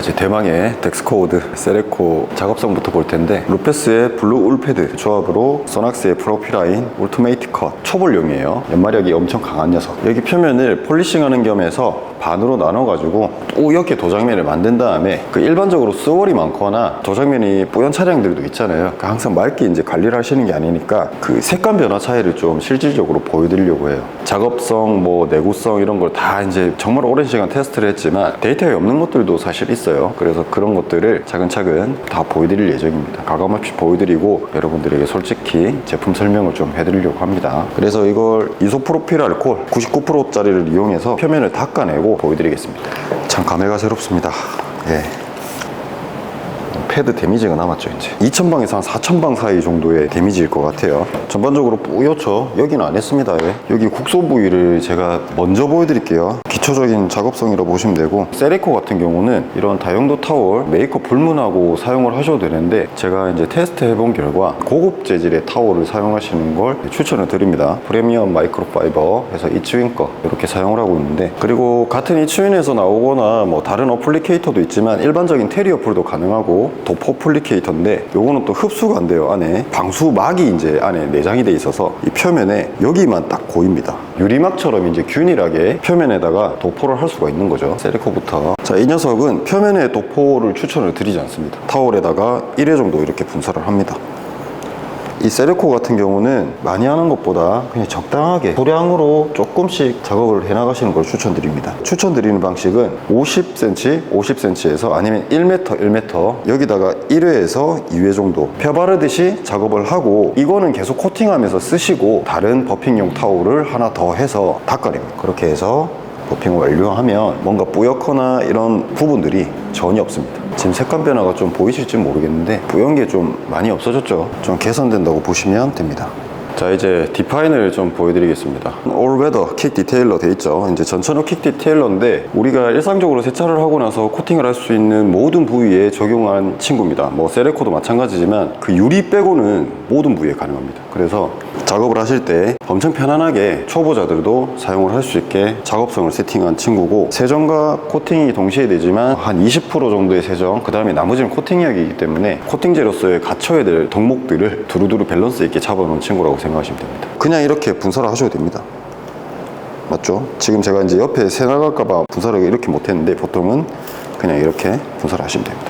이제 대망의 덱스코드 세레코 작업성부터 볼 텐데, 루페스의 블루 울패드 조합으로 소낙스의 프로피라인 울티메이트 컷 초벌용이에요. 연마력이 엄청 강한 녀석. 여기 표면을 폴리싱하는 겸해서 반으로 나눠가지고 뿌옇게 도장면을 만든 다음에, 그 일반적으로 스월이 많거나 도장면이 뿌연 차량들도 있잖아요. 항상 맑게 이제 관리를 하시는 게 아니니까 그 색감 변화 차이를 좀 실질적으로 보여드리려고 해요. 작업성, 뭐 내구성 이런 걸 다 이제 정말 오랜 시간 테스트를 했지만 데이터에 없는 것들도 사실 있어요. 그래서 그런 것들을 차근차근 다 보여드릴 예정입니다. 가감없이 보여드리고 여러분들에게 솔직히 제품 설명을 좀 해드리려고 합니다. 그래서 이걸 이소프로필 알코올 99%짜리를 이용해서 표면을 닦아내고 보여드리겠습니다. 참 감회가 새롭습니다. 예. 패드 데미지가 남았죠. 이제 2000방에서 한 4000방 사이 정도의 데미지일 것 같아요. 전반적으로 뿌옇죠. 여기는 안 했습니다. 예. 여기 국소 부위를 제가 먼저 보여드릴게요. 기초적인 작업성이라고 보시면 되고, 세레코 같은 경우는 이런 다용도 타월 메이커 불문하고 사용을 하셔도 되는데, 제가 이제 테스트 해본 결과 고급 재질의 타월을 사용하시는 걸 추천을 드립니다. 프리미엄 마이크로파이버 해서 이츠윈 거 이렇게 사용을 하고 있는데, 그리고 같은 이츠윈에서 나오거나 뭐 다른 어플리케이터도 있지만 일반적인 테리어 풀도 가능하고 도포 어플리케이터인데, 요거는 또 흡수가 안 돼요. 안에 방수막이 이제 안에 내장이 돼 있어서 이 표면에 여기만 딱 고입니다. 유리막처럼 이제 균일하게 표면에다가 도포를 할 수가 있는 거죠. 세레코부터. 자, 이 녀석은 표면에 도포를 추천을 드리지 않습니다. 타월에다가 1회 정도 이렇게 분사를 합니다. 이 세레코 같은 경우는 많이 하는 것보다 그냥 적당하게 소량으로 조금씩 작업을 해나가시는 걸 추천드립니다. 추천드리는 방식은 50cm, 50cm에서 아니면 1m, 1m 여기다가 1회에서 2회 정도 펴바르듯이 작업을 하고, 이거는 계속 코팅하면서 쓰시고 다른 버핑용 타올을 하나 더 해서 닦아냅니다. 그렇게 해서 버핑을 완료하면 뭔가 뿌옇거나 이런 부분들이 전혀 없습니다. 지금 색감 변화가 좀 보이실지 모르겠는데 뿌연 게 좀 많이 없어졌죠. 좀 개선된다고 보시면 됩니다. 자, 이제 디파인을 좀 보여드리겠습니다. 올웨더 킥 디테일러 돼 있죠. 이제 전천후 킥 디테일러인데, 우리가 일상적으로 세차를 하고 나서 코팅을 할 수 있는 모든 부위에 적용한 친구입니다. 뭐 세레코도 마찬가지지만 그 유리 빼고는 모든 부위에 가능합니다. 그래서 작업을 하실 때 엄청 편안하게 초보자들도 사용을 할 수 있게 작업성을 세팅한 친구고, 세정과 코팅이 동시에 되지만 한 20% 정도의 세정, 그 다음에 나머지는 코팅약이기 때문에 코팅제로서의 갖춰야 될 덕목들을 두루두루 밸런스 있게 잡아놓은 친구라고 생각하시면 됩니다. 그냥 이렇게 분사를 하셔도 됩니다. 맞죠? 지금 제가 이제 옆에 새 나갈까봐 분사를 이렇게 못했는데, 보통은 그냥 이렇게 분사를 하시면 됩니다.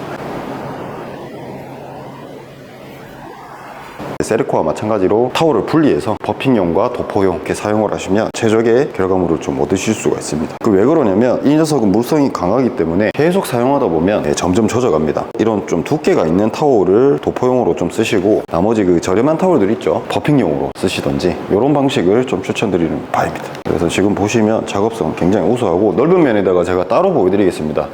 세레코와 마찬가지로 타월을 분리해서 버핑용과 도포용 이렇게 사용을 하시면 최적의 결과물을 좀 얻으실 수가 있습니다. 그 왜 그러냐면 이 녀석은 물성이 강하기 때문에 계속 사용하다 보면 점점 젖어갑니다. 이런 좀 두께가 있는 타월을 도포용으로 좀 쓰시고, 나머지 그 저렴한 타월들 있죠, 버핑용으로 쓰시던지 이런 방식을 좀 추천드리는 바입니다. 그래서 지금 보시면 작업성 굉장히 우수하고, 넓은 면에다가 제가 따로 보여드리겠습니다.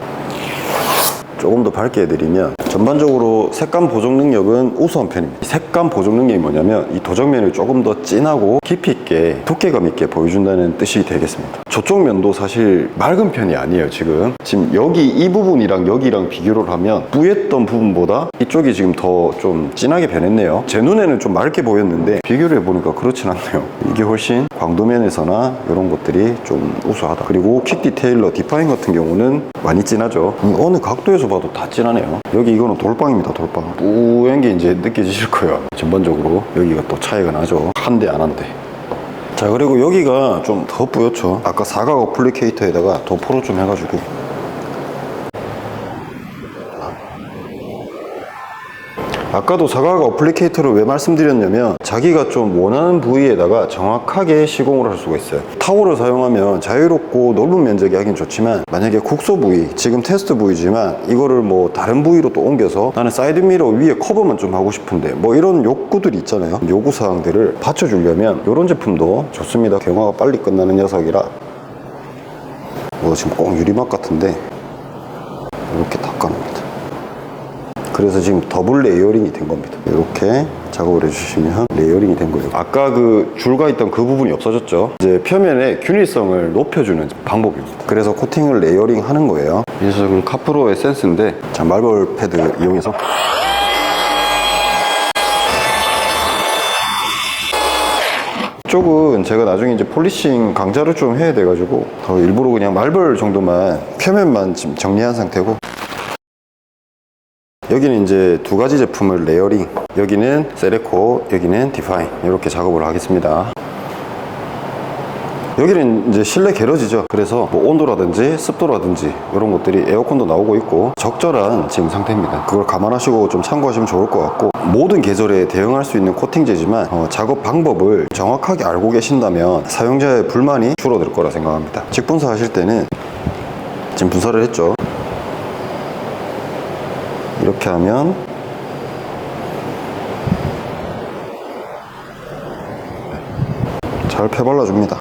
조금 더 밝게 해드리면 전반적으로 색감 보정 능력은 우수한 편입니다. 이 색감 보정 능력이 뭐냐면 이 도정면을 조금 더 진하고 깊이 있게 두께감 있게 보여준다는 뜻이 되겠습니다. 저쪽 면도 사실 맑은 편이 아니에요. 지금 여기 이 부분이랑 여기랑 비교를 하면 뿌였던 부분보다 이쪽이 지금 더 좀 진하게 변했네요. 제 눈에는 좀 맑게 보였는데 비교를 해보니까 그렇진 않네요. 이게 훨씬 광도면에서나 이런 것들이 좀 우수하다. 그리고 킥 디테일러 디파인 같은 경우는 많이 진하죠. 어느 각도에서 봐도 다 진하네요. 여기 이거는 돌빵입니다. 돌빵. 뿌연 게 이제 느껴지실 거예요. 전반적으로 여기가 또 차이가 나죠. 한 대 안 한 대. 자, 그리고 여기가 좀 더 뿌옇죠. 아까 사각 어플리케이터에다가 도포를 좀 해가지고, 아까도 사각 어플리케이터를 왜 말씀드렸냐면 자기가 좀 원하는 부위에다가 정확하게 시공을 할 수가 있어요. 타월을 사용하면 자유롭고 넓은 면적이 하긴 좋지만, 만약에 국소 부위, 지금 테스트 부위지만 이거를 뭐 다른 부위로 또 옮겨서 나는 사이드 미러 위에 커버만 좀 하고 싶은데 뭐 이런 욕구들이 있잖아요. 요구사항들을 받쳐주려면 이런 제품도 좋습니다. 경화가 빨리 끝나는 녀석이라. 뭐 지금 꼭 유리막 같은데 이렇게 닦아놓습니다. 그래서 지금 더블 레이어링이 된 겁니다. 이렇게 작업을 해주시면 레이어링이 된 거예요. 아까 그 줄가 있던 그 부분이 없어졌죠. 이제 표면의 균일성을 높여주는 방법입니다. 그래서 코팅을 레이어링 하는 거예요. 이 녀석은 카프로 에센스인데, 자, 말벌 패드 이용해서 이쪽은 제가 나중에 이제 폴리싱 강자를 좀 해야 돼가지고 더 일부러 그냥 말벌 정도만 표면만 지금 정리한 상태고, 여기는 이제 두 가지 제품을 레이어링, 여기는 세레코, 여기는 디파인, 이렇게 작업을 하겠습니다. 여기는 이제 실내 게러지죠. 그래서 뭐 온도라든지 습도라든지 이런 것들이 에어컨도 나오고 있고 적절한 지금 상태입니다. 그걸 감안하시고 좀 참고하시면 좋을 것 같고, 모든 계절에 대응할 수 있는 코팅제지만 작업 방법을 정확하게 알고 계신다면 사용자의 불만이 줄어들 거라 생각합니다. 직분사 하실 때는 지금 분사를 했죠. 이렇게 하면 잘 펴발라줍니다.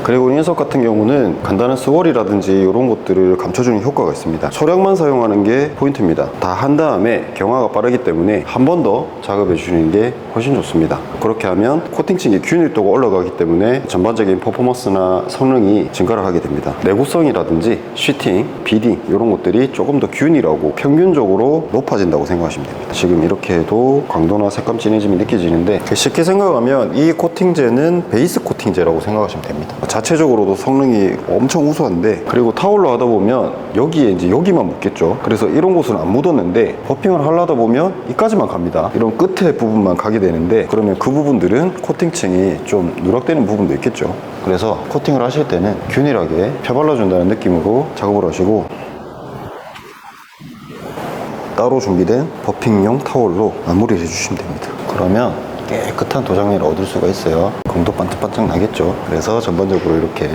그리고 이 녀석 같은 경우는 간단한 스월이라든지 이런 것들을 감춰주는 효과가 있습니다. 소량만 사용하는 게 포인트입니다. 다 한 다음에 경화가 빠르기 때문에 한 번 더 작업해 주시는 게 훨씬 좋습니다. 그렇게 하면 코팅층의 균일도가 올라가기 때문에 전반적인 퍼포먼스나 성능이 증가를 하게 됩니다. 내구성이라든지 쉬팅, 비딩 이런 것들이 조금 더 균일하고 평균적으로 높아진다고 생각하시면 됩니다. 지금 이렇게 해도 강도나 색감 진해짐이 느껴지는데, 쉽게 생각하면 이 코팅제는 베이스 코팅제라고 생각하시면 됩니다. 자체적으로도 성능이 엄청 우수한데, 그리고 타올로 하다 보면 여기에 이제 여기만 묻겠죠. 그래서 이런 곳은 안 묻었는데 버핑을 하려다 보면 이까지만 갑니다. 이런 끝에 부분만 가게 되는데, 그러면 그 부분들은 코팅층이 좀 누락되는 부분도 있겠죠. 그래서 코팅을 하실 때는 균일하게 펴발라준다는 느낌으로 작업을 하시고, 따로 준비된 버핑용 타올로 마무리를 해주시면 됩니다. 그러면 깨끗한 도장면을 얻을 수가 있어요. 검도 반짝반짝 나겠죠. 그래서 전반적으로 이렇게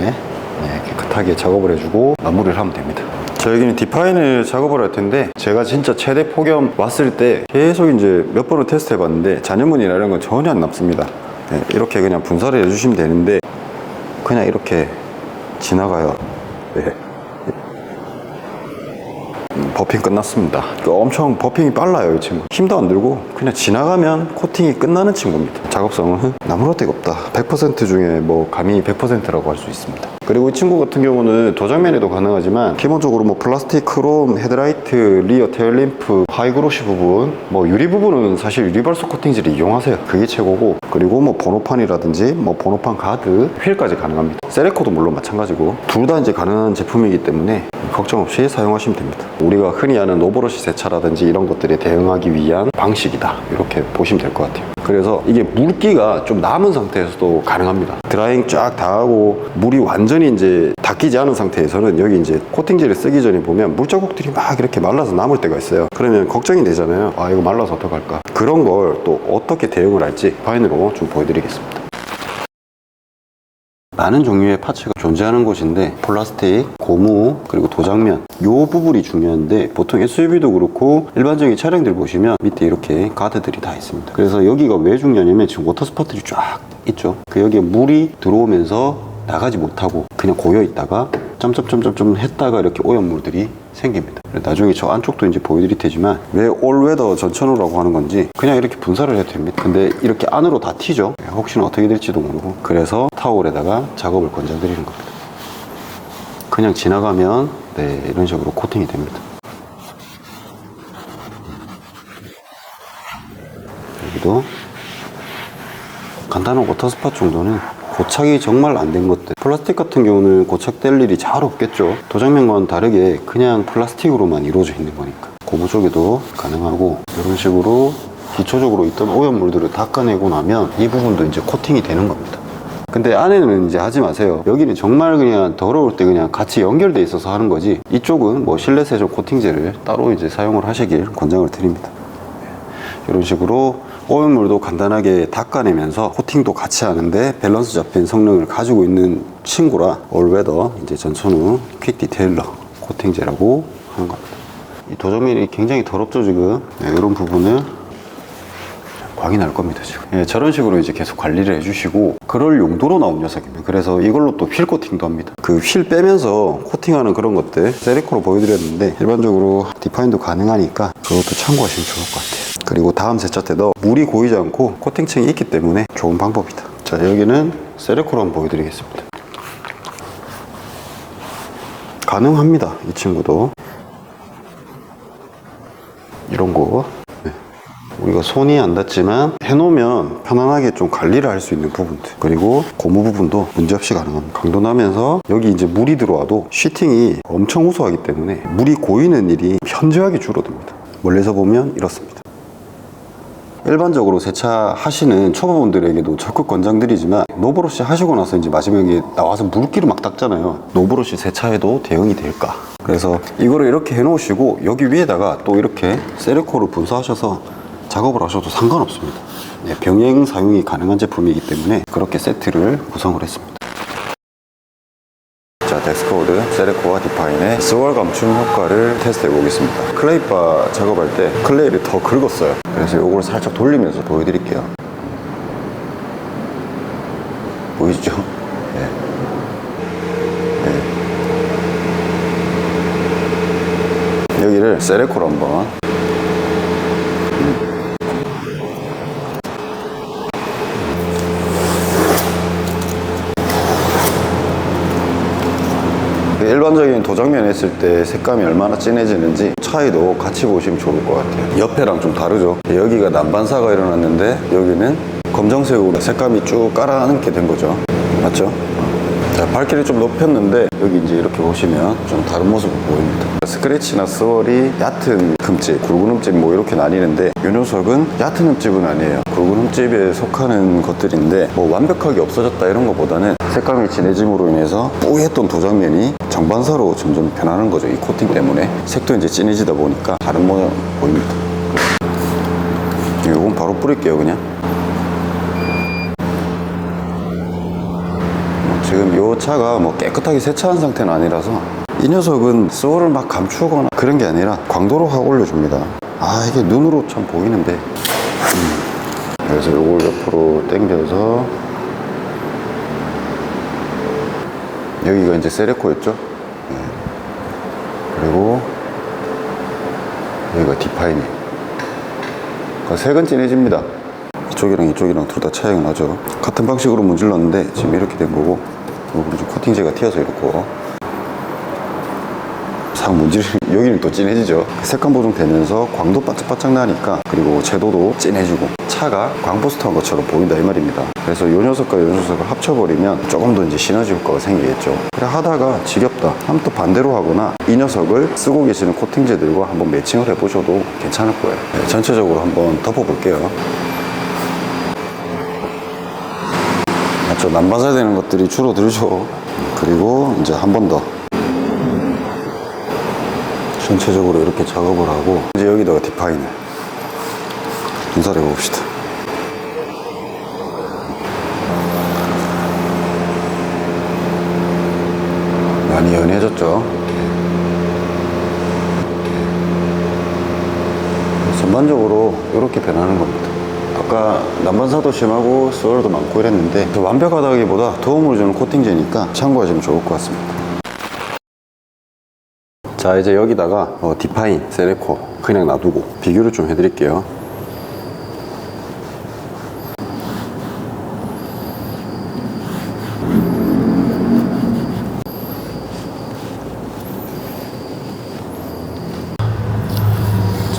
깨끗하게 작업을 해주고 마무리를 하면 됩니다. 자, 여기는 디파인을 작업을 할 텐데, 제가 진짜 최대 폭염 왔을 때 계속 이제 몇 번을 테스트 해봤는데 잔여물이나 이런 건 전혀 안 남습니다. 이렇게 그냥 분사를 해주시면 되는데 그냥 이렇게 지나가요. 버핑 끝났습니다. 엄청 버핑이 빨라요. 이 친구 힘도 안 들고 그냥 지나가면 코팅이 끝나는 친구입니다. 작업성은 나무랄 데가 없다. 100% 중에 뭐 감히 100%라고 할 수 있습니다. 그리고 이 친구 같은 경우는 도장면에도 가능하지만 기본적으로 뭐 플라스틱, 크롬, 헤드라이트, 리어 테일램프, 하이그로시 부분, 뭐 유리 부분은 사실 유리발소 코팅지를 이용하세요. 그게 최고고, 그리고 뭐 번호판이라든지 뭐 번호판 가드, 휠까지 가능합니다. 세레코도 물론 마찬가지고 둘 다 이제 가능한 제품이기 때문에 걱정 없이 사용하시면 됩니다. 우리가 흔히 아는 노브러시 세차라든지 이런 것들에 대응하기 위한 방식이다, 이렇게 보시면 될 것 같아요. 그래서 이게 물기가 좀 남은 상태에서도 가능합니다. 드라잉 쫙 다 하고 물이 완전히 이제 닦이지 않은 상태에서는 여기 이제 코팅제를 쓰기 전에 보면 물자국들이 막 이렇게 말라서 남을 때가 있어요. 그러면 걱정이 되잖아요. 아, 이거 말라서 어떡할까? 그런 걸 또 어떻게 대응을 할지 파인으로 좀 보여드리겠습니다. 많은 종류의 파츠가 존재하는 곳인데, 플라스틱, 고무, 그리고 도장면, 요 부분이 중요한데, 보통 SUV도 그렇고 일반적인 차량들 보시면 밑에 이렇게 가드들이 다 있습니다. 그래서 여기가 왜 중요하냐면 지금 워터 스팟들이 쫙 있죠. 여기에 물이 들어오면서 나가지 못하고 그냥 고여 있다가 점점점점점 했다가 이렇게 오염물들이 생깁니다. 나중에 저 안쪽도 이제 보여드릴 테지만 왜 올웨더 전천후라고 하는 건지 그냥 이렇게 분사를 해도 됩니다. 근데 이렇게 안으로 다 튀죠. 혹시나 어떻게 될지도 모르고, 그래서 타올에다가 작업을 권장드리는 겁니다. 그냥 지나가면 이런 식으로 코팅이 됩니다. 여기도 간단한 워터 스팟 정도는 고착이 정말 안 된 것들, 플라스틱 같은 경우는 고착될 일이 잘 없겠죠. 도장면과는 다르게 그냥 플라스틱으로만 이루어져 있는 거니까. 고무 쪽에도 가능하고, 이런 식으로 기초적으로 있던 오염물들을 닦아내고 나면 이 부분도 이제 코팅이 되는 겁니다. 근데 안에는 이제 하지 마세요. 여기는 정말 그냥 더러울 때 그냥 같이 연결돼 있어서 하는 거지, 이쪽은 뭐 실내 세정 코팅제를 따로 이제 사용을 하시길 권장을 드립니다. 이런 식으로 오염물도 간단하게 닦아내면서 코팅도 같이 하는데 밸런스 잡힌 성능을 가지고 있는 친구라 올웨더 이제 전천후 퀵 디테일러 코팅제라고 하는 겁니다. 이 도장면이 굉장히 더럽죠 지금. 이런 부분을 광이 날 겁니다 지금. 저런 식으로 이제 계속 관리를 해주시고, 그럴 용도로 나온 녀석입니다. 그래서 이걸로 또 휠 코팅도 합니다. 그 휠 빼면서 코팅하는 그런 것들 세레코로 보여드렸는데, 일반적으로 디파인도 가능하니까 그것도 참고하시면 좋을 것 같아요. 그리고 다음 세차 때도 물이 고이지 않고 코팅층이 있기 때문에 좋은 방법이다. 자, 여기는 세레코로 한번 보여드리겠습니다. 가능합니다. 이 친구도 이런 거 우리가 손이 안 닿지만 해놓으면 편안하게 좀 관리를 할 수 있는 부분들, 그리고 고무 부분도 문제없이 가능합니다. 강도 나면서 여기 이제 물이 들어와도 쉬팅이 엄청 우수하기 때문에 물이 고이는 일이 현저하게 줄어듭니다. 멀리서 보면 이렇습니다. 일반적으로 세차 하시는 초보분들에게도 적극 권장드리지만 노브러시 하시고 나서 이제 마지막에 나와서 물기를 막 닦잖아요. 노브러시 세차해도 대응이 될까? 그래서 이거를 이렇게 해 놓으시고 여기 위에다가 또 이렇게 세레코를 분사하셔서 작업을 하셔도 상관없습니다. 네, 병행 사용이 가능한 제품이기 때문에 그렇게 세트를 구성을 했습니다. 자, 덱스코드 세레코와 디파인의 스월 감춤 효과를 테스트해 보겠습니다. 클레이바 작업할 때 클레이를 더 긁었어요. 그래서 이걸 살짝 돌리면서 보여드릴게요. 보이시죠? 네. 네. 여기를 세레코로 한번 일반적인 도장면 했을 때 색감이 얼마나 진해지는지 차이도 같이 보시면 좋을 것 같아요. 옆에랑 좀 다르죠. 여기가 난반사가 일어났는데 여기는 검정색으로 색감이 쭉 깔아앉게 된 거죠. 맞죠? 자, 밝기를 좀 높였는데 여기 이제 이렇게 보시면 좀 다른 모습을 보입니다. 스크래치나 스월이 얕은 흠집, 굵은 흠집 뭐 이렇게 나뉘는데 이 녀석은 얕은 흠집은 아니에요. 굵은 흠집에 속하는 것들인데 뭐 완벽하게 없어졌다 이런 것보다는 색감이 진해짐으로 인해서 뿌였던 도장면이 정반사로 점점 변하는 거죠. 이 코팅 때문에 색도 이제 진해지다 보니까 다른 모양 보입니다. 이건 바로 뿌릴게요. 그냥 지금 이 차가 뭐 깨끗하게 세차한 상태는 아니라서 이 녀석은 스월을 막 감추거나 그런 게 아니라 광도로 확 올려줍니다. 아, 이게 눈으로 참 보이는데 그래서 이걸 옆으로 당겨서 여기가 이제 세레코였죠. 네. 그리고 여기가 디파인이. 그러니까 색은 진해집니다. 이쪽이랑 이쪽이랑 둘 다 차이가 나죠. 같은 방식으로 문질렀는데 지금 이렇게 된 거고, 여기는 좀 코팅제가 튀어서 이렇고 싹 문질 여기는 또 진해지죠. 색감 보정되면서 광도 바짝바짝 나니까, 그리고 채도도 진해지고 차가 광부스터한 것처럼 보인다 이 말입니다. 그래서 이 녀석과 이 녀석을 합쳐버리면 조금 더 이제 시너지 효과가 생기겠죠. 그래 하다가 지겹다 하면 또 반대로 하거나 이 녀석을 쓰고 계시는 코팅제들과 한번 매칭을 해보셔도 괜찮을 거예요. 네, 전체적으로 한번 덮어볼게요. 맞죠? 난반사 되는 것들이 줄어들죠. 그리고 이제 한 번 더 전체적으로 이렇게 작업을 하고 이제 여기다가 디파인을 분사를 해봅시다. 많이 연해졌죠. 전반적으로 이렇게 변하는 겁니다. 아까 난반사도 심하고 스월도 많고 이랬는데 완벽하다기보다 도움을 주는 코팅제니까 참고하시면 좋을 것 같습니다. 자, 이제 여기다가 디파인, 세레코 그냥 놔두고 비교를 좀 해드릴게요.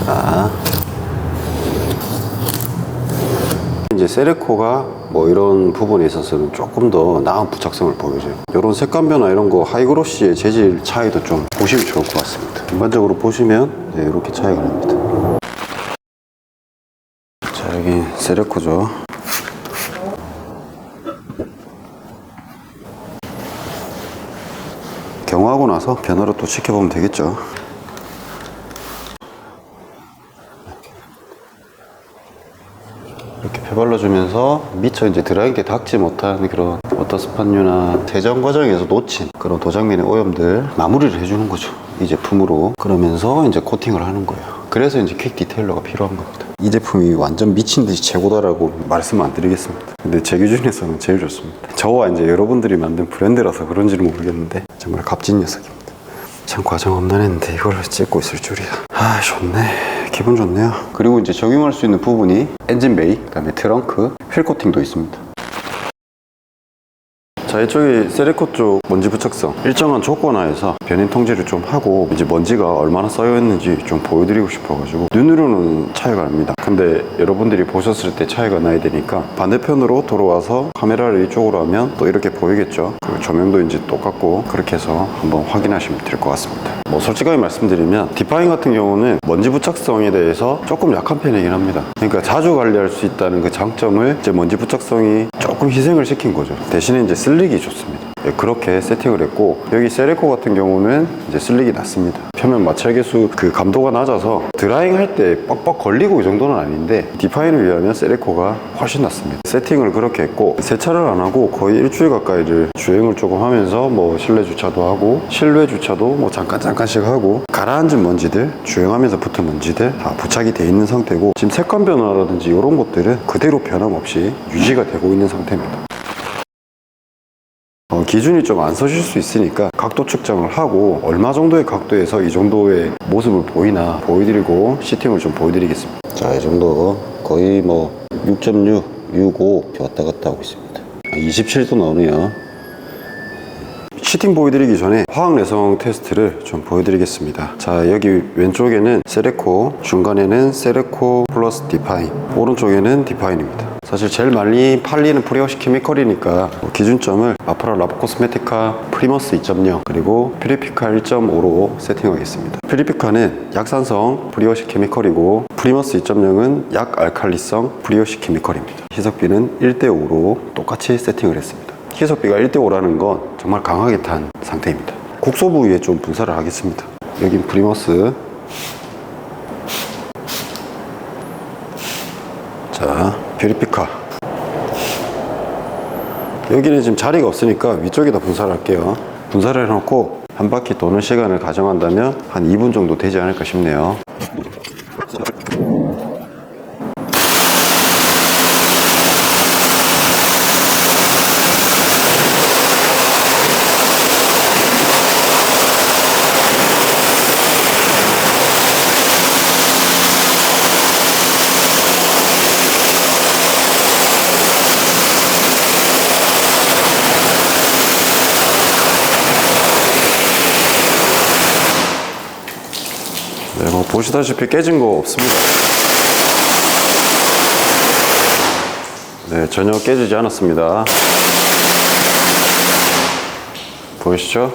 자, 이제 세레코가 뭐 이런 부분에 있어서는 조금 더 나은 부착성을 보여줘요. 이런 색감 변화 이런 거 하이그로시의 재질 차이도 좀 보시면 좋을 것 같습니다. 전반적으로 보시면 네, 이렇게 차이가 납니다. 자, 여기 세레코죠. 경화하고 나서 변화를 또 지켜보면 되겠죠. 이렇게 펴발라주면서 미처 이제 드라이기에 닿지 못한 그런 워터스판류나 세정 과정에서 놓친 그런 도장면의 오염들 마무리를 해주는 거죠, 이 제품으로. 그러면서 이제 코팅을 하는 거예요. 그래서 이제 퀵 디테일러가 필요한 겁니다. 이 제품이 완전 미친 듯이 최고다라고 말씀 안 드리겠습니다. 근데 제 기준에서는 제일 좋습니다. 저와 이제 여러분들이 만든 브랜드라서 그런지는 모르겠는데 정말 값진 녀석입니다. 참 과정 없나했는데 이걸 찍고 있을 줄이야. 아, 좋네. 기분 좋네요. 그리고 이제 적용할 수 있는 부분이 엔진 베이, 그 다음에 트렁크, 휠 코팅도 있습니다. 자, 이쪽이 세레코 쪽 먼지 부착성 일정한 조건 하에서 변인 통제를 좀 하고 이제 먼지가 얼마나 쌓여 있는지 좀 보여드리고 싶어가지고 눈으로는 차이가 납니다. 근데 여러분들이 보셨을 때 차이가 나야 되니까 반대편으로 돌아와서 카메라를 이쪽으로 하면 또 이렇게 보이겠죠. 그리고 조명도 이제 똑같고 그렇게 해서 한번 확인하시면 될 것 같습니다. 뭐 솔직하게 말씀드리면 디파인 같은 경우는 먼지 부착성에 대해서 조금 약한 편이긴 합니다. 그러니까 자주 관리할 수 있다는 그 장점을 이제 먼지 부착성이 조금 희생을 시킨 거죠. 대신에 이제 슬릭이 좋습니다. 그렇게 세팅을 했고, 여기 세레코 같은 경우는 이제 슬릭이 낮습니다. 표면 마찰 계수 그 감도가 낮아서 드라잉 할 때 뻑뻑 걸리고 이 정도는 아닌데, 디파인을 위하면 세레코가 훨씬 낫습니다. 세팅을 그렇게 했고, 세차를 안 하고 거의 일주일 가까이를 주행을 조금 하면서 뭐 실내 주차도 하고 실외 주차도 뭐 잠깐씩 하고, 가라앉은 먼지들, 주행하면서 붙은 먼지들 다 부착이 돼 있는 상태고, 지금 색감 변화라든지 이런 것들은 그대로 변함없이 유지가 되고 있는 상태입니다. 기준이 좀 안 서실 수 있으니까 각도 측정을 하고 얼마 정도의 각도에서 이 정도의 모습을 보이나 보여드리고 시팅을 좀 보여드리겠습니다. 자, 이 정도 거의 뭐 6.6, 6.5 이렇게 왔다 갔다 하고 있습니다. 27도 나오네요. 시팅 보여드리기 전에 화학 내성 테스트를 좀 보여드리겠습니다. 자, 여기 왼쪽에는 세레코, 중간에는 세레코 플러스 디파인, 오른쪽에는 디파인입니다. 사실 제일 많이 팔리는 프리워시 케미컬이니까 기준점을 마프라 라보코스메티카 프리머스 2.0 그리고 퓨리피카 1.5로 세팅하겠습니다. 퓨리피카는 약산성 프리워시 케미컬이고, 프리머스 2.0은 약알칼리성 프리워시 케미컬입니다. 희석비는 1대5로 똑같이 세팅을 했습니다. 희석비가 1대5라는 건 정말 강하게 탄 상태입니다. 국소 부위에 좀 분사를 하겠습니다. 여긴 프리머스, 자, 퓨리피카. 여기는 지금 자리가 없으니까 위쪽에다 분사를 할게요. 분사를 해놓고 한 바퀴 도는 시간을 가정한다면 한 2분 정도 되지 않을까 싶네요. 네, 뭐 보시다시피 깨진 거 없습니다. 네, 전혀 깨지지 않았습니다. 보이시죠?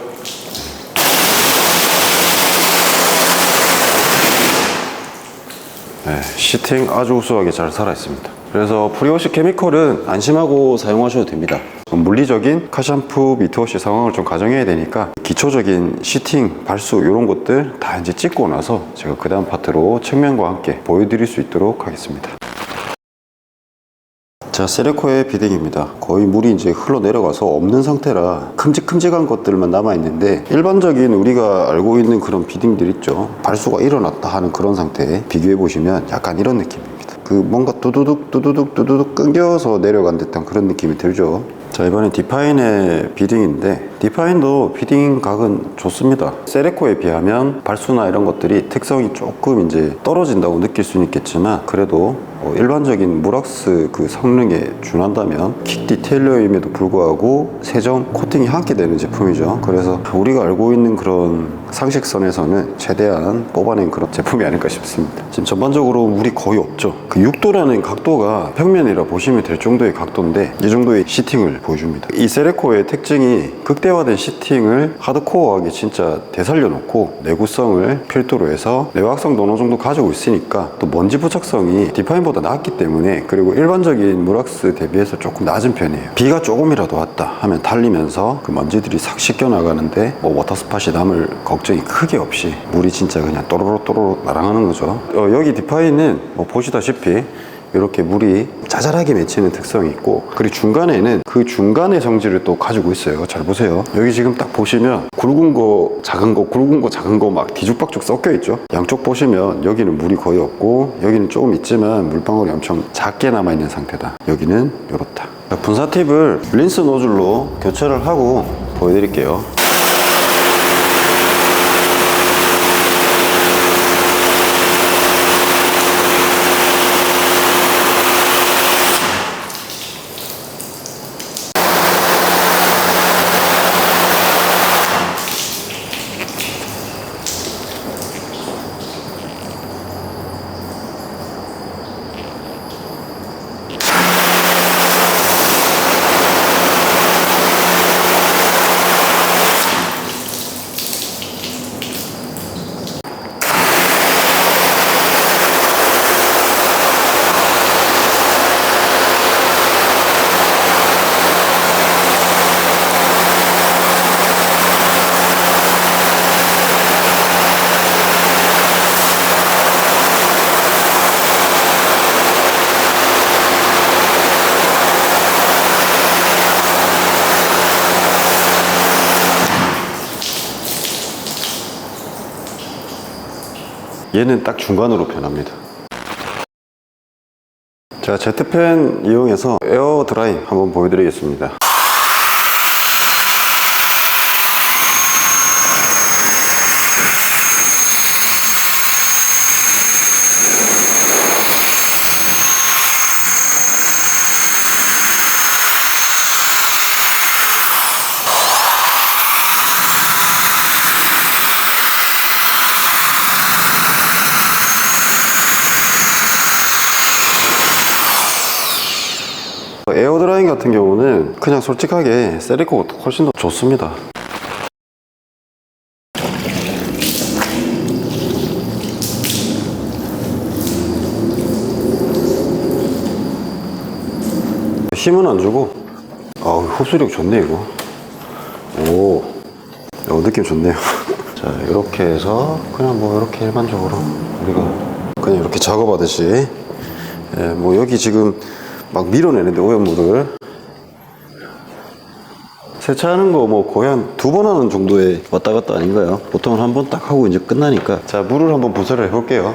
네, 시팅 아주 우수하게 잘 살아있습니다. 그래서 프리워시 케미컬은 안심하고 사용하셔도 됩니다. 물리적인 카샴푸 미트워시 상황을 좀 가정해야 되니까 기초적인 시팅, 발수 이런 것들 다 이제 찍고 나서 제가 그 다음 파트로 측면과 함께 보여드릴 수 있도록 하겠습니다. 자, 세레코의 비딩입니다. 거의 물이 이제 흘러내려가서 없는 상태라 큼직큼직한 것들만 남아있는데, 일반적인 우리가 알고 있는 그런 비딩들 있죠. 발수가 일어났다 하는 그런 상태 비교해보시면 약간 이런 느낌입니다. 그 뭔가 두두둑 끊겨서 내려간 듯한 그런 느낌이 들죠. 자, 이번엔 디파인의 비딩인데, 디파인도 비딩 각은 좋습니다. 세레코에 비하면 발수나 이런 것들이 특성이 조금 이제 떨어진다고 느낄 수는 있겠지만, 그래도 일반적인 무락스 그 성능에 준한다면 킥 디테일러임에도 불구하고 세점 코팅이 함께 되는 제품이죠. 그래서 우리가 알고 있는 그런 상식선에서는 최대한 뽑아낸 그런 제품이 아닐까 싶습니다. 지금 전반적으로 물이 거의 없죠. 그 6도라는 각도가 평면이라 보시면 될 정도의 각도인데, 이 정도의 시팅을 보여줍니다. 이 세레코의 특징이 극대화된 시팅을 하드코어하게 진짜 되살려놓고 내구성을 필두로 해서 내화성도 어느 정도 가지고 있으니까, 또 먼지 부착성이 디파인보다 낮기 때문에, 그리고 일반적인 무락스 대비해서 조금 낮은 편이에요. 비가 조금이라도 왔다 하면 달리면서 그 먼지들이 싹 씻겨 나가는데 뭐 워터스팟이 남을 걱정이 크게 없이 물이 진짜 그냥 또로로 날아가는 거죠. 여기 디파인은 뭐 보시다시피 이렇게 물이 자잘하게 맺히는 특성이 있고, 그리고 중간에는 그 중간의 성질을 또 가지고 있어요. 잘 보세요. 여기 지금 딱 보시면 굵은 거 작은 거 굵은 거 작은 거 막 뒤죽박죽 섞여 있죠. 양쪽 보시면 여기는 물이 거의 없고, 여기는 조금 있지만 물방울이 엄청 작게 남아 있는 상태다. 여기는 이렇다. 분사 팁을 린스 노즐로 교체를 하고 보여드릴게요. 얘는 딱 중간으로 변합니다. 자, 제트팬 이용해서 에어 드라이 한번 보여드리겠습니다. 에어드라잉 같은 경우는 그냥 솔직하게 세리코가 훨씬 더 좋습니다. 힘은 안 주고 흡수력 좋네 이거. 오, 느낌 좋네요. 자, 이렇게 해서 그냥 뭐 이렇게 일반적으로 우리가 그냥 이렇게 작업하듯이 뭐 여기 지금 막 밀어내는데 오염물을 세차하는 거 뭐 거의 한 2번 하는 정도의 왔다 갔다 아닌가요? 보통은 한 번 딱 하고 이제 끝나니까. 자, 물을 한번 분사를 해볼게요.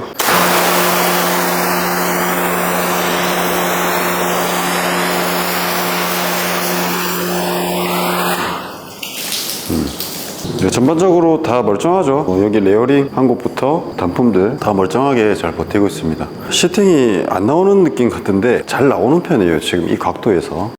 전반적으로 다 멀쩡하죠. 여기 레이어링 한 곳부터 단품들 다 멀쩡하게 잘 버티고 있습니다. 시팅이 안 나오는 느낌 같은데 잘 나오는 편이에요, 지금 이 각도에서.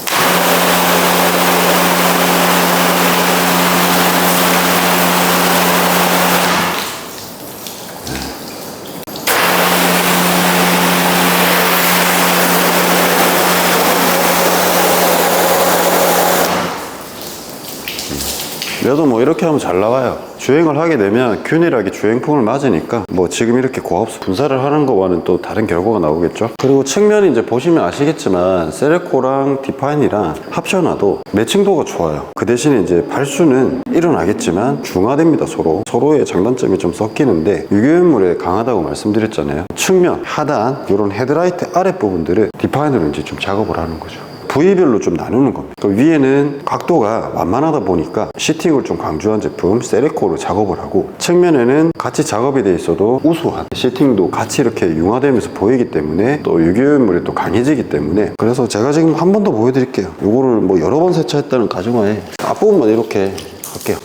그래도 뭐 이렇게 하면 잘 나와요. 주행을 하게 되면 균일하게 주행풍을 맞으니까 뭐 지금 이렇게 고압수 분사를 하는 거와는 또 다른 결과가 나오겠죠. 그리고 측면이 이제 보시면 아시겠지만 세레코랑 디파인이랑 합쳐놔도 매칭도가 좋아요. 그 대신에 이제 발수는 일어나겠지만 중화됩니다. 서로의 장단점이 좀 섞이는데 유교연물에 강하다고 말씀드렸잖아요. 측면, 하단 이런 헤드라이트 아랫부분들은 디파인으로 이제 좀 작업을 하는 거죠. 부위별로 좀 나누는 겁니다. 그 위에는 각도가 완만하다 보니까 시팅을 좀 강조한 제품 세레코로 작업을 하고, 측면에는 같이 작업이 돼 있어도 우수한 시팅도 같이 이렇게 융화되면서 보이기 때문에 또 유교연물이 또 강해지기 때문에, 그래서 제가 지금 한 번 더 보여드릴게요. 이거를 뭐 여러 번 세차했다는 가정하에 앞부분만 이렇게 할게요.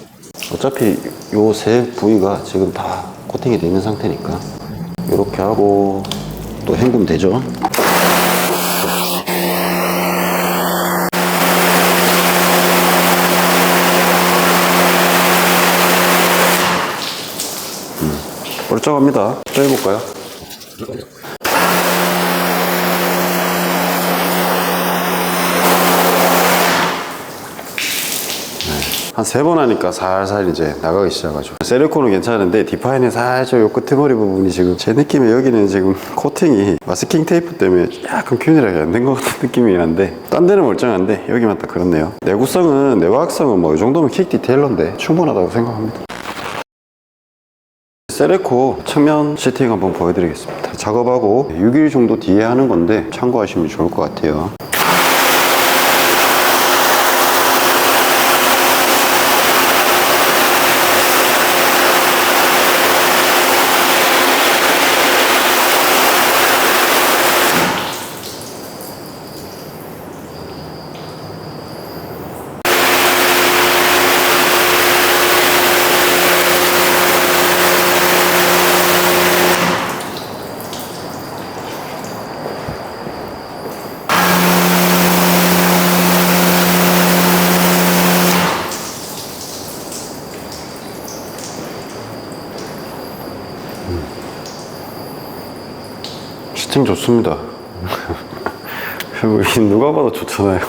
어차피 요 세 부위가 지금 다 코팅이 되어 있는 상태니까 이렇게 하고 또 헹구면 되죠. 멀쩡합니다. 또 해볼까요? 한 3번 하니까 살살 이제 나가기 시작하죠. 세리코는 괜찮은데 디파인은 살짝 요 끄트머리 부분이 지금 제 느낌에 여기는 지금 코팅이 마스킹 테이프 때문에 약간 균일하게 안 된 것 같은 느낌이긴 한데, 딴 데는 멀쩡한데 여기만 딱 그렇네요. 내구성은, 내화학성은 뭐 이 정도면 킥 디테일러인데 충분하다고 생각합니다. 세레코 측면 시팅 한번 보여드리겠습니다. 작업하고 6일 정도 뒤에 하는 건데 참고하시면 좋을 것 같아요. 시팅 좋습니다. 누가 봐도 좋잖아요.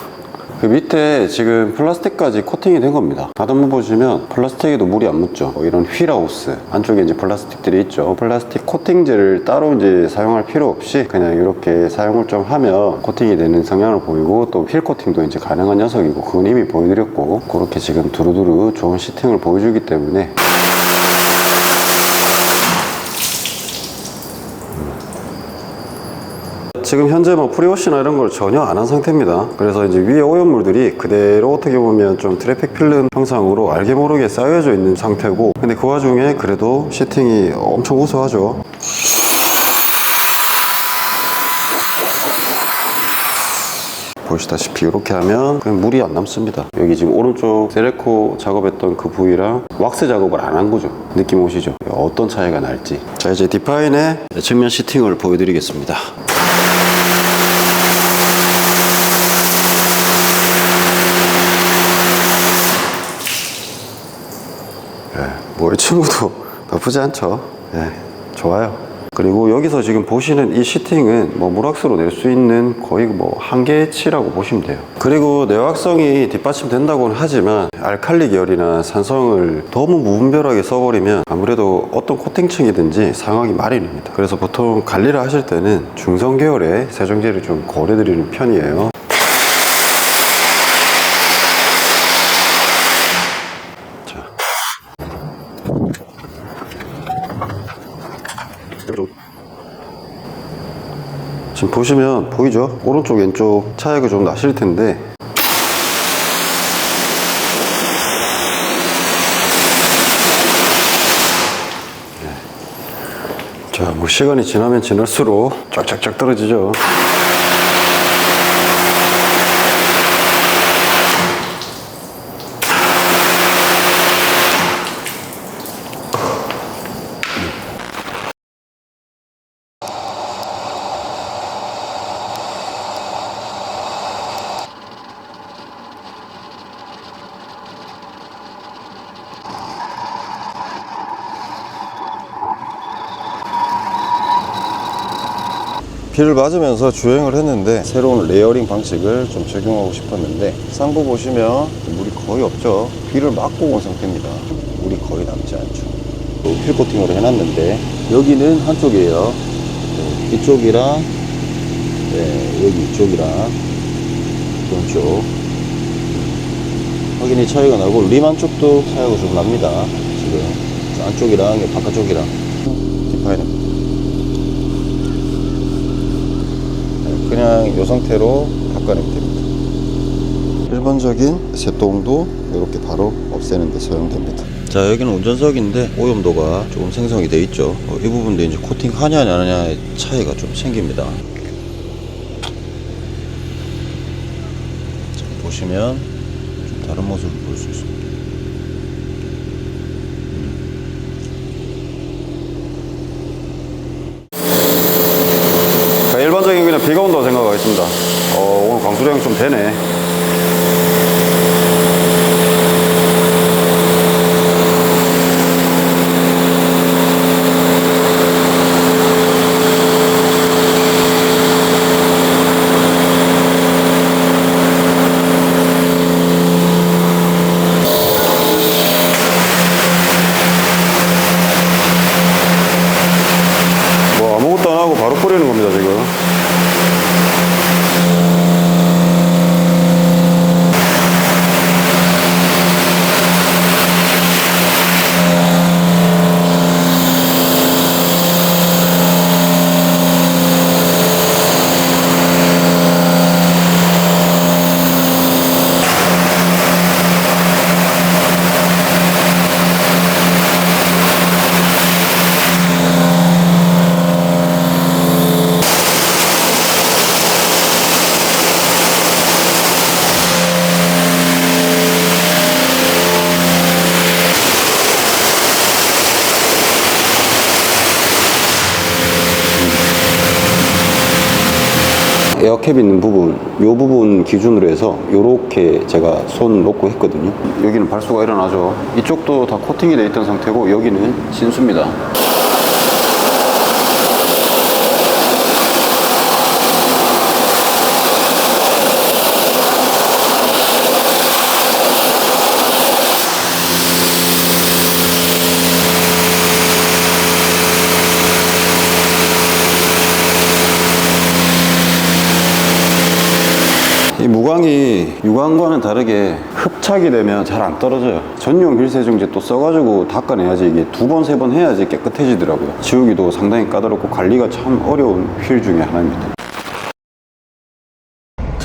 그 밑에 지금 플라스틱까지 코팅이 된 겁니다. 하단부 보시면 플라스틱에도 물이 안 묻죠. 이런 휠하우스 안쪽에 이제 플라스틱들이 있죠. 플라스틱 코팅제를 따로 이제 사용할 필요 없이 그냥 이렇게 사용을 좀 하면 코팅이 되는 성향을 보이고, 또 휠 코팅도 이제 가능한 녀석이고, 그건 이미 보여드렸고, 그렇게 지금 두루두루 좋은 시팅을 보여주기 때문에 지금 현재 뭐 프리워시나 이런 걸 전혀 안 한 상태입니다. 그래서 이제 위에 오염물들이 그대로 어떻게 보면 좀 트래픽 필름 형상으로 알게 모르게 쌓여져 있는 상태고, 근데 그 와중에 그래도 시팅이 엄청 우수하죠. 보시다시피 이렇게 하면 그냥 물이 안 남습니다. 여기 지금 오른쪽 세레코 작업했던 그 부위랑 왁스 작업을 안 한 거죠. 느낌 오시죠? 어떤 차이가 날지. 자, 이제 디파인의 측면 시팅을 보여드리겠습니다. 뭐 이 친구도 나쁘지 않죠. 좋아요. 그리고 여기서 지금 보시는 이 시팅은 뭐 물왁스로 낼 수 있는 거의 뭐 한계치라고 보시면 돼요. 그리고 내화성이 뒷받침된다고는 하지만 알칼리 계열이나 산성을 너무 무분별하게 써버리면 아무래도 어떤 코팅층이든지 상하기 마련입니다. 그래서 보통 관리를 하실 때는 중성 계열의 세정제를 좀 고려드리는 편이에요. 지금 보시면 보이죠? 오른쪽 왼쪽 차이가 좀 나실 텐데, 자, 뭐 시간이 지나면 지날수록 쫙쫙쫙 떨어지죠. 비를 맞으면서 주행을 했는데 새로운 레이어링 방식을 좀 적용하고 싶었는데, 상부 보시면 물이 거의 없죠. 비를 막고 온 상태입니다. 물이 거의 남지 않죠. 필 코팅으로 해놨는데 여기는 한쪽이에요. 이쪽이랑 여기 이쪽이랑 이쪽 확연히 차이가 나고, 림 안쪽도 차이가 좀 납니다. 지금 안쪽이랑 바깥쪽이랑. 디파인은 그냥 이 상태로 바꿔내면 됩니다. 일반적인 새똥도 이렇게 바로 없애는 데 사용됩니다. 자, 여기는 운전석인데 오염도가 조금 생성이 돼 있죠. 이 부분도 이제 코팅 하냐 안 하냐의 차이가 좀 생깁니다. 자, 보시면 좀 다른 모습을 볼 수 있습니다. 일반적인 그냥 비가 온다고 생각하겠습니다. 오늘 강수량이 좀 되네. 뭐 아무것도 안 하고 바로 뿌리는 겁니다, 지금. 에어캡 있는 부분, 이 부분 기준으로 해서 이렇게 제가 손 놓고 했거든요. 여기는 발수가 일어나죠. 이쪽도 다 코팅이 돼 있던 상태고, 여기는 진수입니다. 이 무광이 유광과는 다르게 흡착이 되면 잘 안 떨어져요. 전용 필세정제 또 써가지고 닦아내야지, 이게 2번, 3번 해야지 깨끗해지더라고요. 지우기도 상당히 까다롭고 관리가 참 어려운 휠 중에 하나입니다.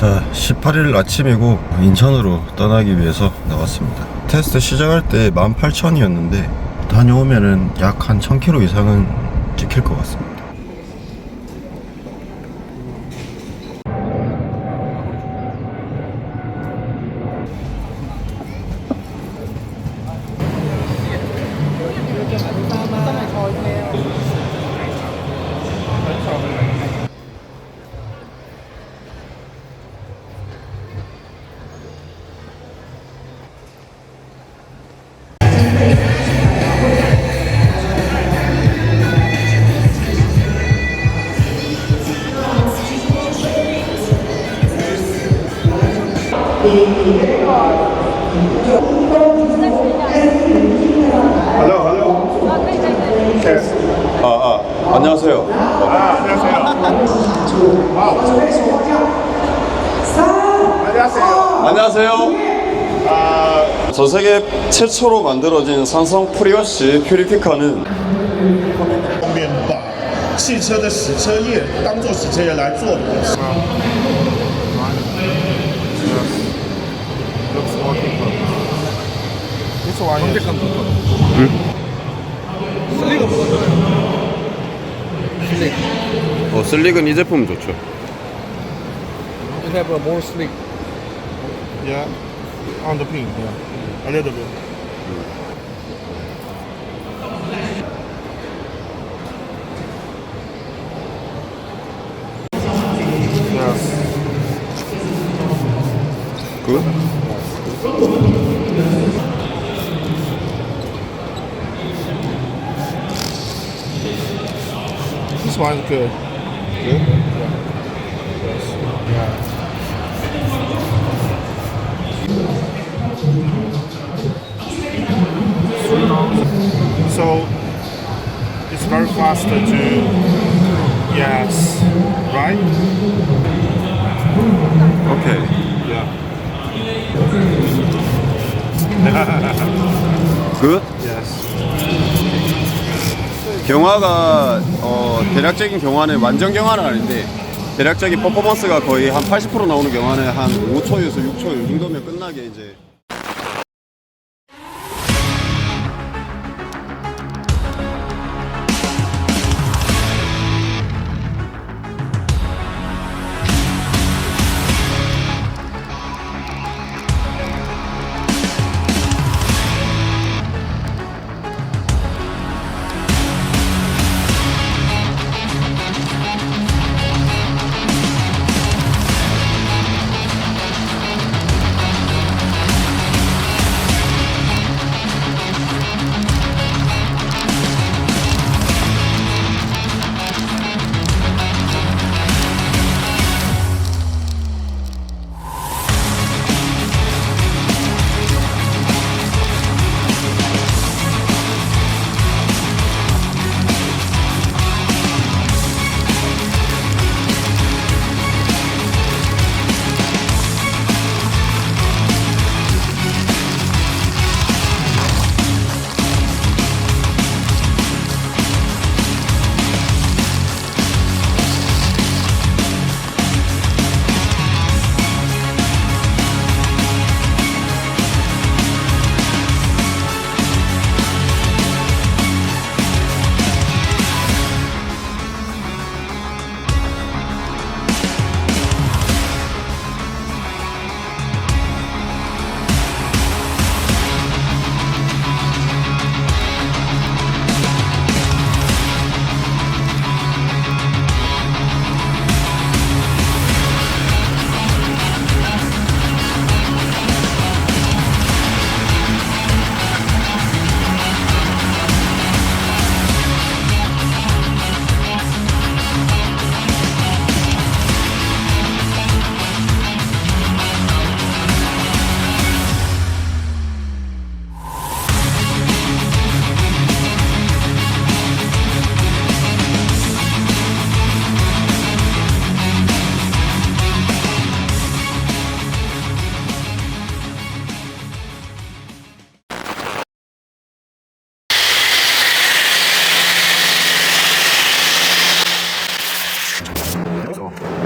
자, 18일 아침이고 인천으로 떠나기 위해서 나왔습니다. 테스트 시작할 때 18,000이었는데 다녀오면은 약 한 1000km 이상은 찍힐 것 같습니다. 안녕하세요. 안녕하세요. 전 세계 최초로 만들어진 삼성 프리워시 퓨리피카는 方便把汽车的洗车液当做洗车液来做的。 슬릭은 이 제품 좋죠. You have a more slick. Yeah, on the pin. Yeah, a little bit. Yes. 굿? This one is good. So it's very fast to yes, right? 오케이. Yeah. 굿? Yes. 경화가 대략적인 경화는 완전 경화는 아닌데 대략적인 퍼포먼스가 거의 한 80% 나오는 경화는 한 5초에서 6초 이 정도면 끝나게 이제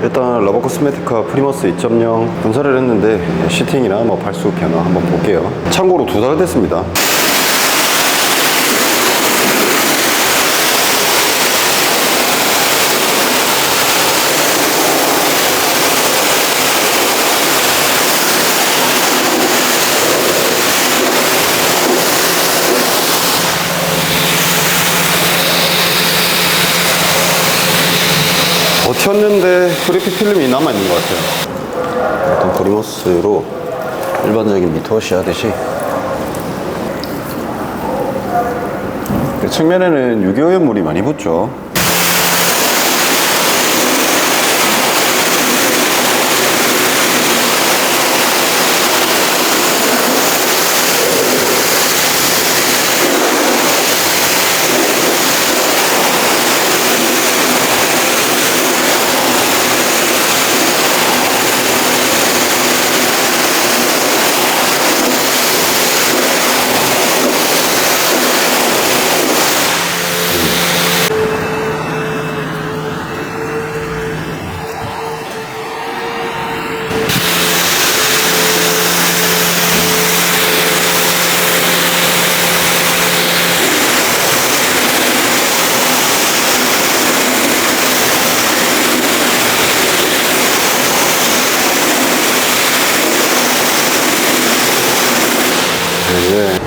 일단 러버 코스메티카 프리머스 2.0 분사를 했는데 시팅이나 뭐 발수 변화 한번 볼게요. 참고로 2달 됐습니다. 버텼는데 프리피 필름이 남아있는 것 같아요. 일단 프리머스로 일반적인 미터워시 하듯이 측면에는 유기오염 물이 많이 붙죠.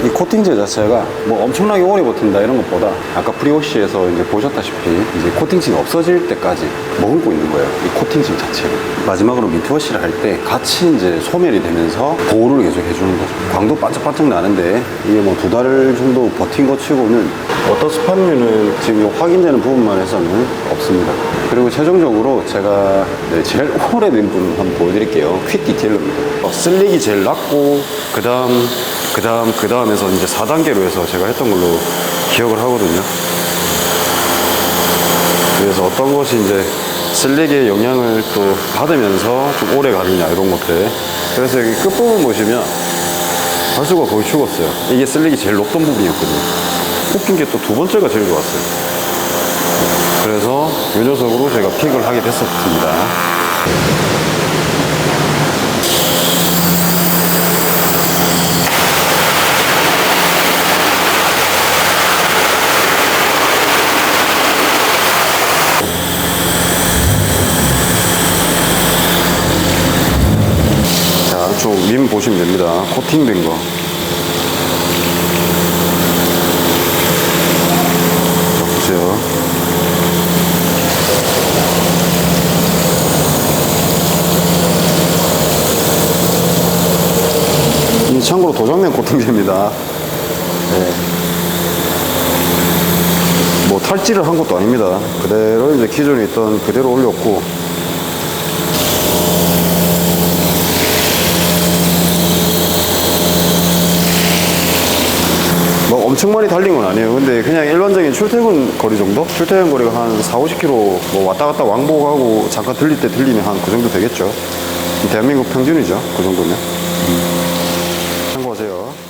이 코팅제 자체가 뭐 엄청나게 오래 버틴다 이런 것보다 아까 프리워시에서 이제 보셨다시피 이제 코팅층이 없어질 때까지 머금고 있는 거예요. 이 코팅층 자체를. 마지막으로 미트워시를 할 때 같이 이제 소멸이 되면서 보호를 계속 해주는 거죠. 광도 반짝반짝 나는데 이게 뭐 2달 정도 버틴 것 치고는 어떤 스팟류는 지금 요 확인되는 부분만 해서는 없습니다. 그리고 최종적으로 제가 제일 오래된 분을 한번 보여드릴게요. 퀵 디테일러입니다. 슬릭이 제일 낮고 그 다음에서 이제 4단계로 해서 제가 했던 걸로 기억을 하거든요. 그래서 어떤 것이 이제 슬릭의 영향을 또 받으면서 좀 오래 가느냐 이런 것들. 그래서 여기 끝부분 보시면 발수가 거의 죽었어요. 이게 슬릭이 제일 높던 부분이었거든요. 웃긴 게 또 2번째가 제일 좋았어요. 그래서 이 녀석으로 제가 픽을 하게 됐었습니다. 쪽 림 보시면 됩니다. 코팅된 거. 자, 보세요. 이 참고로 도장면 코팅제입니다. 네. 뭐 탈지를 한 것도 아닙니다. 그대로 이제 기존에 있던 그대로 올렸고, 뭐 엄청 많이 달린 건 아니에요. 근데 그냥 일반적인 출퇴근 거리 정도? 출퇴근 거리가 한 40-50km 뭐 왔다 갔다 왕복하고 잠깐 들릴 때 들리면 한 그 정도 되겠죠. 대한민국 평균이죠. 그 정도면. 참고하세요.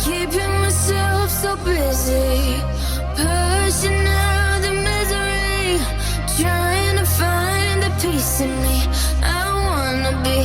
keeping myself so busy, pushing out the misery, trying to find the peace in me. I wanna be